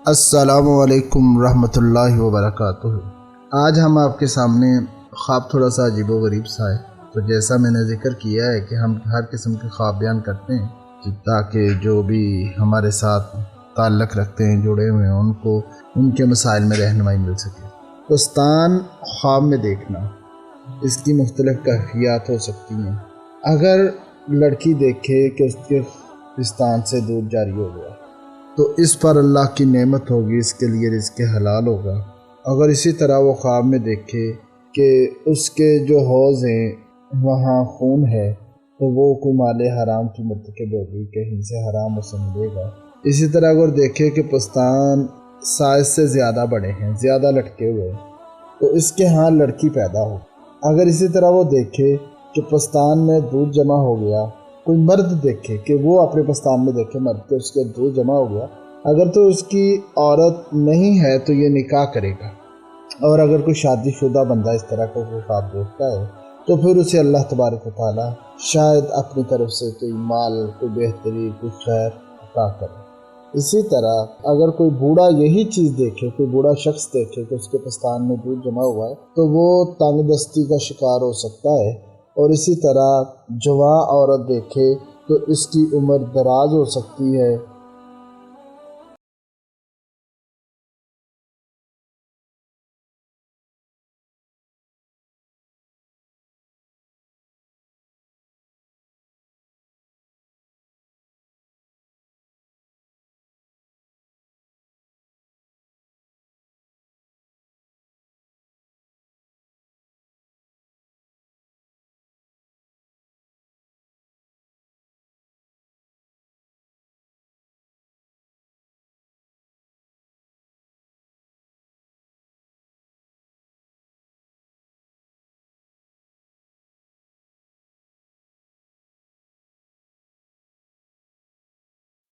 السلام علیکم ورحمۃ اللہ وبرکاتہ۔ آج ہم آپ کے سامنے خواب تھوڑا سا عجیب و غریب سا ہے، تو جیسا میں نے ذکر کیا ہے کہ ہم ہر قسم کے خواب بیان کرتے ہیں تاکہ جو بھی ہمارے ساتھ تعلق رکھتے ہیں، جڑے ہوئے ہیں، ان کو ان کے مسائل میں رہنمائی مل سکے۔ پسtan خواب میں دیکھنا، اس کی مختلف کیفیات ہو سکتی ہیں۔ اگر لڑکی دیکھے کہ اس کے پستان سے دودھ جاری ہو گیا تو اس پر اللہ کی نعمت ہوگی، اس کے لیے رزق حلال ہوگا۔ اگر اسی طرح وہ خواب میں دیکھے کہ اس کے جو حوض ہیں وہاں خون ہے تو وہ کوئی مال حرام کی مرتکب ہوگی، کہیں سے حرام اسے ملے گا۔ اسی طرح اگر دیکھے کہ پستان سائز سے زیادہ بڑے ہیں، زیادہ لٹکے ہوئے ہیں، تو اس کے ہاں لڑکی پیدا ہو۔ اگر اسی طرح وہ دیکھے کہ پستان میں دودھ جمع ہو گیا، کوئی مرد دیکھے کہ وہ اپنے پستان میں دیکھے مرد کے اس کے دودھ جمع ہو گیا، اگر تو اس کی عورت نہیں ہے تو یہ نکاح کرے گا، اور اگر کوئی شادی شدہ بندہ اس طرح کا کوئی خواب دیکھتا ہے تو پھر اسے اللہ تبارک و تعالیٰ شاید اپنی طرف سے کوئی مال، کوئی بہترین، کوئی خیر عطا کرے۔ اسی طرح اگر کوئی بوڑھا یہی چیز دیکھے، کوئی بوڑھا شخص دیکھے کہ اس کے پستان میں دودھ جمع ہوا ہے، تو وہ تنگ دستی کا شکار ہو سکتا ہے۔ اور اسی طرح جوان عورت دیکھے تو اس کی عمر دراز ہو سکتی ہے،